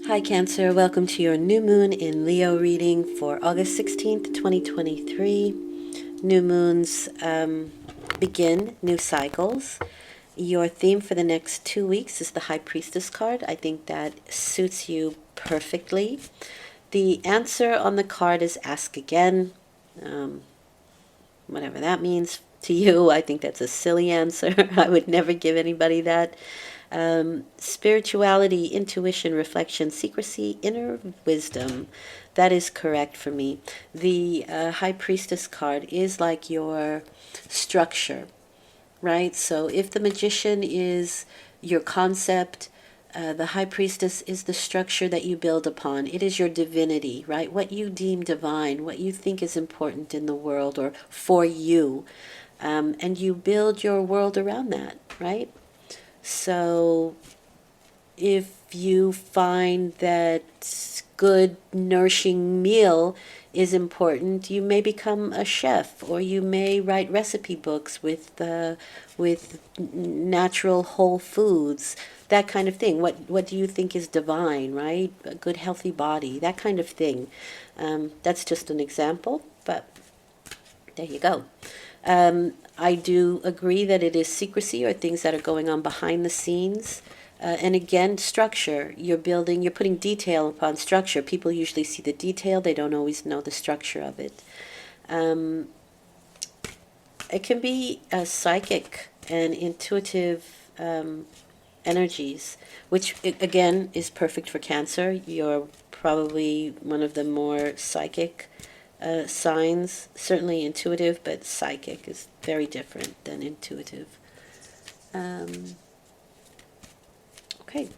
Hi Cancer, welcome to your new moon in Leo reading for August 16th, 2023. New moons begin new cycles. Your theme for the next 2 weeks is the High Priestess card. I think that suits you perfectly. The answer on the card is ask again. Whatever that means to you, I think that's a silly answer. I would never give anybody that. Spirituality, intuition, reflection, secrecy, inner wisdom. That is correct for me. The High Priestess card is like your structure, right? So if the Magician is your concept, the High Priestess is the structure that you build upon. It is your divinity, right? What you deem divine, what you think is important in the world or for you. And you build your world around that, right? So if you find that good, nourishing meal is important, you may become a chef, or you may write recipe books with natural whole foods, that kind of thing. What do you think is divine, right? A good, healthy body, that kind of thing. That's just an example, but there you go. I do agree that it is secrecy or things that are going on behind the scenes. And again, structure. You're putting detail upon structure. People usually see the detail, they don't always know the structure of it. It can be psychic and intuitive energies, which again is perfect for Cancer. You're probably one of the more psychic signs, certainly intuitive, but psychic is very different than intuitive. Okay.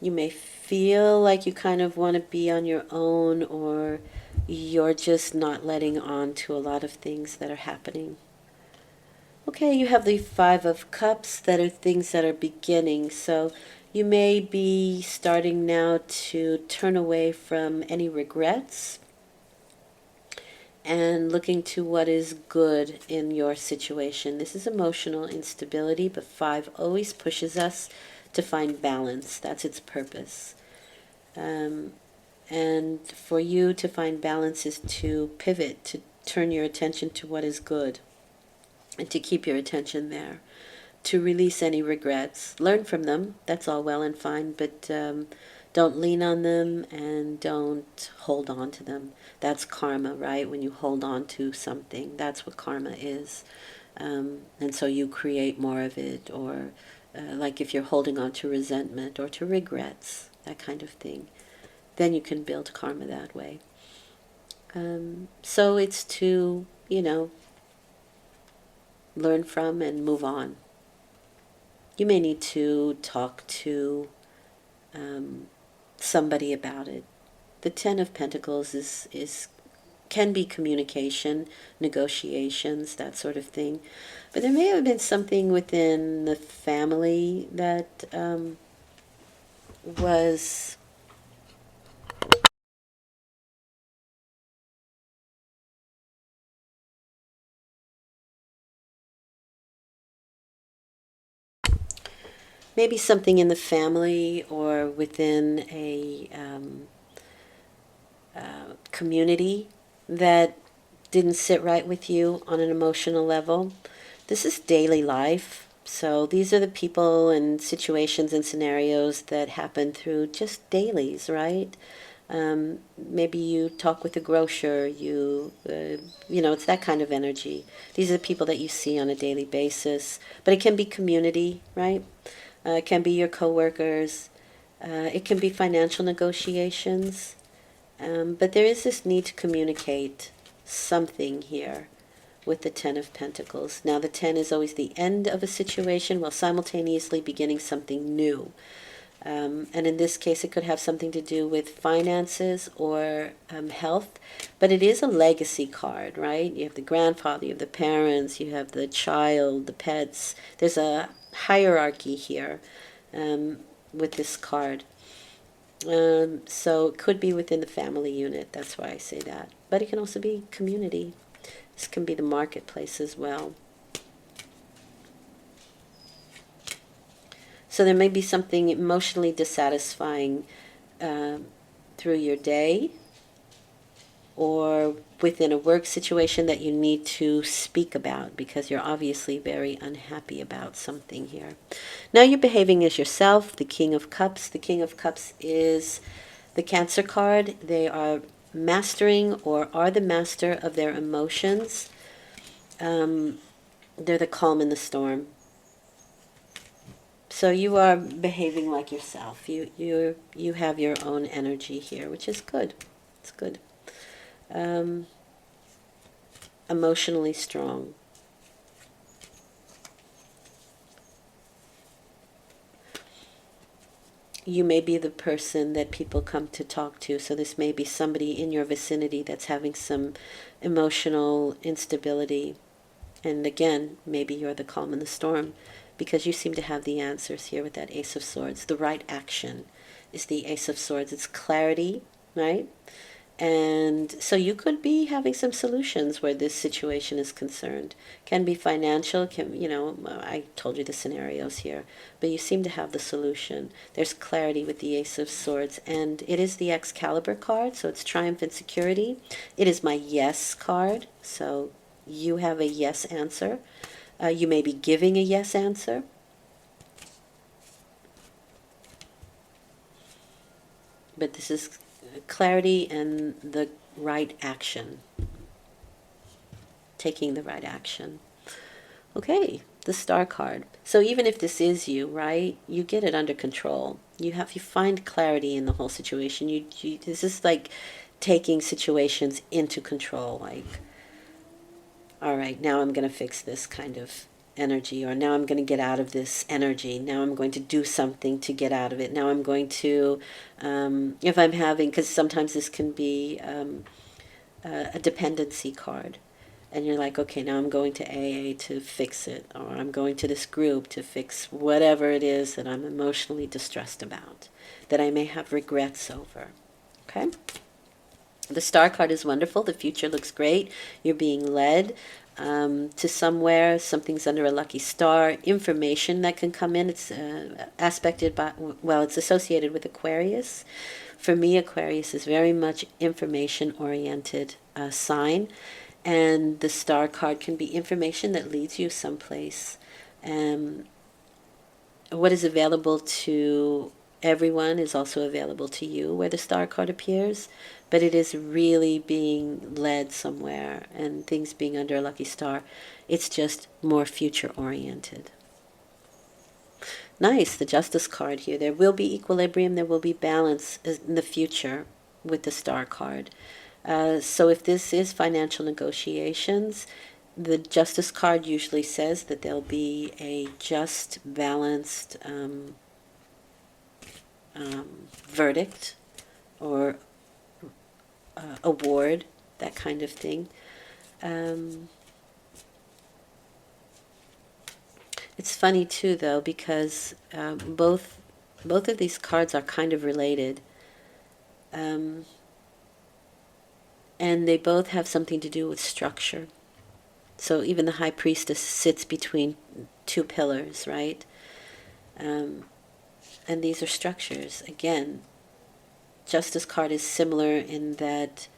You may feel like you kind of want to be on your own, or you're just not letting on to a lot of things that are happening. Okay, you have the Five of Cups, that are things that are beginning. So you may be starting now to turn away from any regrets and looking to what is good in your situation. This is emotional instability, but five always pushes us to find balance. That's its purpose. And for you to find balance is to pivot, to turn your attention to what is good, and to keep your attention there, to release any regrets. Learn from them, that's all well and fine, but don't lean on them and don't hold on to them. That's karma, right? When you hold on to something, that's what karma is. And so you create more of it, or like if you're holding on to resentment or to regrets, that kind of thing, then you can build karma that way. So it's to, learn from and move on. You may need to talk to somebody about it. The Ten of Pentacles can be communication, negotiations, that sort of thing. But there may have been something within the family that was maybe something in the family or within a community that didn't sit right with you on an emotional level. This is daily life. So these are the people and situations and scenarios that happen through just dailies, right? Maybe you talk with a grocer, it's that kind of energy. These are the people that you see on a daily basis. But it can be community, right? It can be your coworkers. It can be financial negotiations. But there is this need to communicate something here with the Ten of Pentacles. Now, the Ten is always the end of a situation while simultaneously beginning something new. And in this case, it could have something to do with finances or health. But it is a legacy card, right? You have the grandfather, you have the parents, you have the child, the pets. There's a hierarchy here with this card. So it could be within the family unit. That's why I say that. But it can also be community. This can be the marketplace as well. So there may be something emotionally dissatisfying through your day, or within a work situation that you need to speak about because you're obviously very unhappy about something here. Now you're behaving as yourself, the King of Cups. The King of Cups is the Cancer card. They are mastering or are the master of their emotions. They're the calm in the storm. So you are behaving like yourself. You have your own energy here, which is good. It's good. Emotionally strong. You may be the person that people come to talk to. So this may be somebody in your vicinity that's having some emotional instability. And again, maybe you're the calm in the storm because you seem to have the answers here with that Ace of Swords. The right action is the Ace of Swords. It's clarity, right? And so you could be having some solutions where this situation is concerned. Can be financial, I told you the scenarios here, but you seem to have the solution. There's clarity with the Ace of Swords, and it is the Excalibur card, so it's triumph and security. It is my yes card, so you have a yes answer. You may be giving a yes answer. But this is clarity and the right action. Taking the right action. Okay, the Star card. So even if this is you, right, you get it under control. You find clarity in the whole situation. This is like taking situations into control. Like, all right, now I'm going to fix this kind of energy, or now I'm going to get out of this energy. Now I'm going to do something to get out of it. Now I'm going to, if I'm having, because sometimes this can be a dependency card. And you're like, okay, now I'm going to AA to fix it, or I'm going to this group to fix whatever it is that I'm emotionally distressed about, that I may have regrets over. Okay? The Star card is wonderful. The future looks great. You're being led to somewhere. Something's under a lucky star. Information that can come in. It's aspected by, well, it's associated with Aquarius. For me, Aquarius is very much information-oriented sign. And the Star card can be information that leads you someplace. What is available to everyone is also available to you where the Star card appears, but it is really being led somewhere and things being under a lucky star. It's just more future oriented. Nice, the Justice card here. There will be equilibrium, there will be balance in the future with the Star card. So if this is financial negotiations, the Justice card usually says that there'll be a just, balanced verdict or award, that kind of thing. It's funny too, though, because both of these cards are kind of related. And they both have something to do with structure. So even the High Priestess sits between two pillars, right? And these are structures. Again, Justice card is similar in that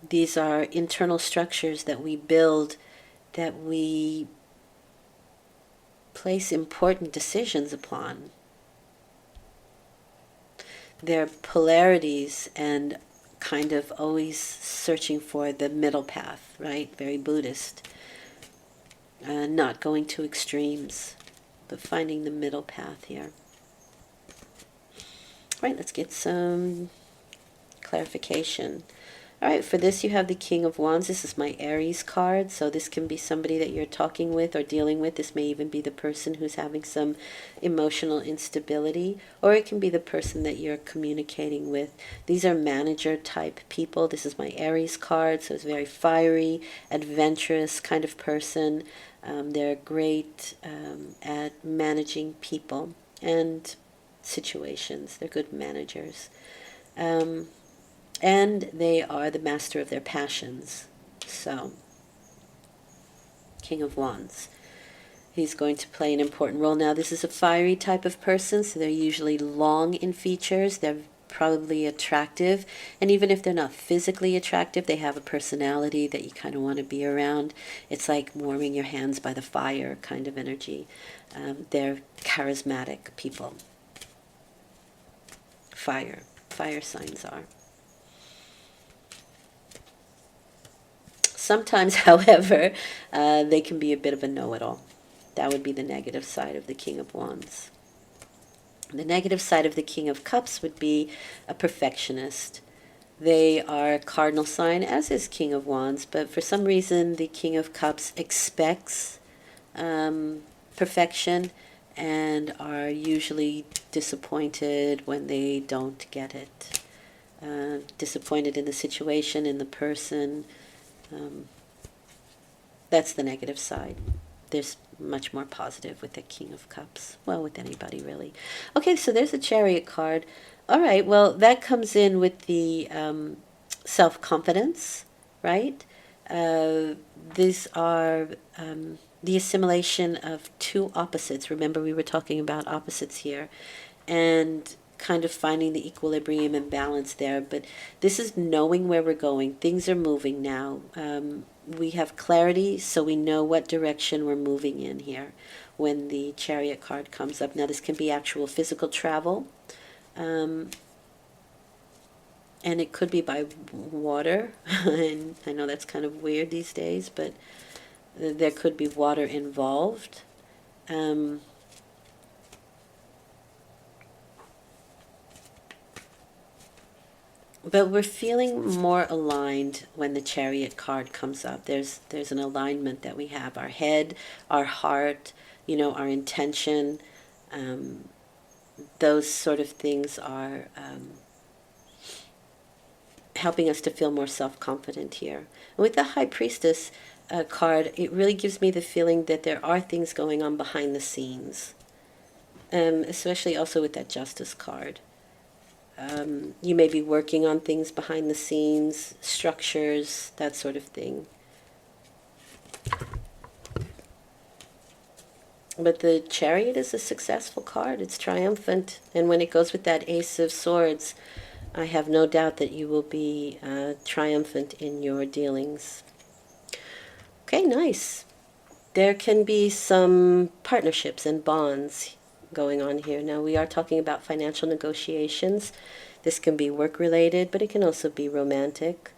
these are internal structures that we build, that we place important decisions upon. They're polarities and kind of always searching for the middle path, right? Very Buddhist. Not going to extremes, but finding the middle path here. All right, let's get some clarification. All right, for this you have the King of Wands. This is my Aries card, so this can be somebody that you're talking with or dealing with. This may even be the person who's having some emotional instability, or it can be the person that you're communicating with. These are manager type people. This is my Aries card, so it's very fiery, adventurous kind of person. They're great at managing people and situations. They're good managers. And they are the master of their passions. So, King of Wands. He's going to play an important role. Now, this is a fiery type of person, so they're usually long in features. They're probably attractive, and even if they're not physically attractive, they have a personality that you kind of want to be around. It's like warming your hands by the fire kind of energy. They're charismatic people. Fire signs are. Sometimes, however, they can be a bit of a know-it-all. That would be the negative side of the King of Wands. The negative side of the King of Cups would be a perfectionist. They are cardinal sign, as is King of Wands, but for some reason the King of Cups expects perfection and are usually disappointed when they don't get it. Disappointed in the situation, in the person. That's the negative side. There's much more positive with the King of Cups. Well, with anybody, really. Okay, so there's a Chariot card. All right, well, that comes in with the self-confidence, right? These are the assimilation of two opposites. Remember, we were talking about opposites here. And kind of finding the equilibrium and balance there. But this is knowing where we're going. Things are moving now. We have clarity, so we know what direction we're moving in here when the Chariot card comes up. Now, this can be actual physical travel, and it could be by water. And I know that's kind of weird these days, but there could be water involved. But we're feeling more aligned when the Chariot card comes up. There's an alignment that we have. Our head, our heart, our intention, those sort of things are helping us to feel more self-confident here. And with the High Priestess card, it really gives me the feeling that there are things going on behind the scenes, especially also with that Justice card. You may be working on things behind the scenes, structures, that sort of thing. But the Chariot is a successful card. It's triumphant. And when it goes with that Ace of Swords, I have no doubt that you will be triumphant in your dealings. Okay, nice. There can be some partnerships and bonds going on here. Now, we are talking about financial negotiations. This can be work-related, but it can also be romantic.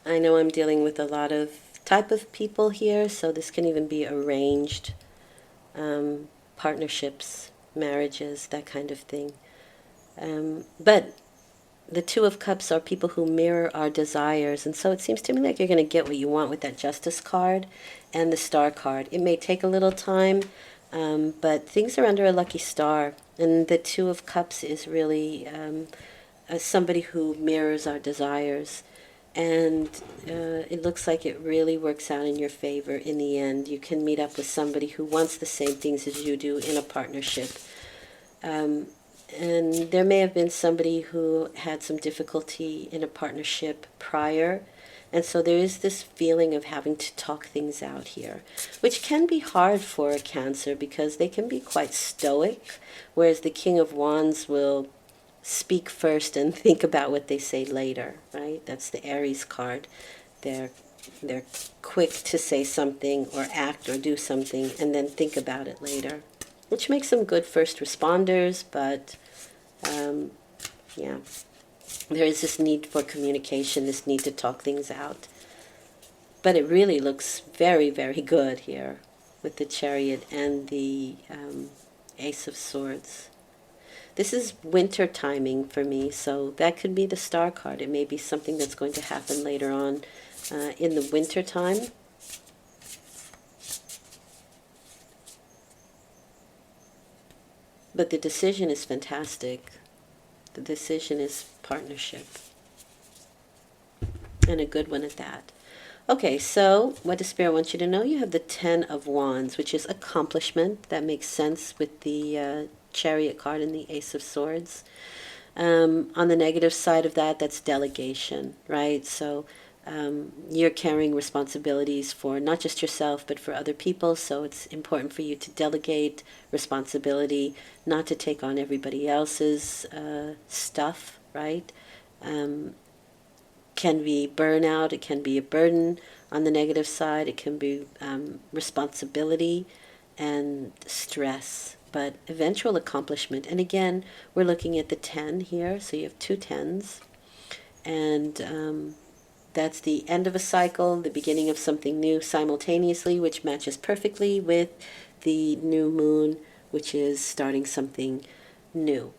I know I'm dealing with a lot of type of people here, so this can even be arranged partnerships, marriages, that kind of thing. But the Two of Cups are people who mirror our desires, and so it seems to me like you're going to get what you want with that Justice card and the Star card. It may take a little time, but things are under a lucky star, and the Two of Cups is really somebody who mirrors our desires, and it looks like it really works out in your favor in the end. You can meet up with somebody who wants the same things as you do in a partnership. And there may have been somebody who had some difficulty in a partnership prior. And so there is this feeling of having to talk things out here, which can be hard for a Cancer because they can be quite stoic, whereas the King of Wands will speak first and think about what they say later, right? That's the Aries card. They're quick to say something or act or do something and then think about it later, which makes them good first responders, but yeah, there is this need for communication, this need to talk things out. But it really looks very, very good here with the Chariot and the Ace of Swords. This is winter timing for me, so that could be the Star card. It may be something that's going to happen later on in the winter time. But the decision is fantastic. The decision is partnership. And a good one at that. Okay, so what does Spirit want you to know? You have the Ten of Wands, which is accomplishment. That makes sense with the Chariot card and the Ace of Swords. On the negative side of that, that's delegation, right? So you're carrying responsibilities for not just yourself, but for other people. So it's important for you to delegate responsibility, not to take on everybody else's stuff, right? Can be burnout, it can be a burden on the negative side, it can be responsibility and stress, but eventual accomplishment. And again, we're looking at the 10 here, so you have two tens, and that's the end of a cycle, the beginning of something new simultaneously, which matches perfectly with the new moon, which is starting something new.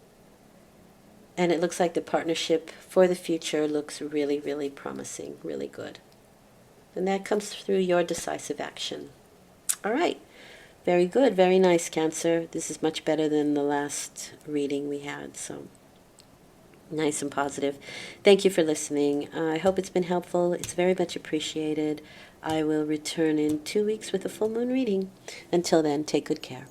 And it looks like the partnership for the future looks really, really promising, really good. And that comes through your decisive action. All right. Very good. Very nice, Cancer. This is much better than the last reading we had. So nice and positive. Thank you for listening. I hope it's been helpful. It's very much appreciated. I will return in 2 weeks with a full moon reading. Until then, take good care.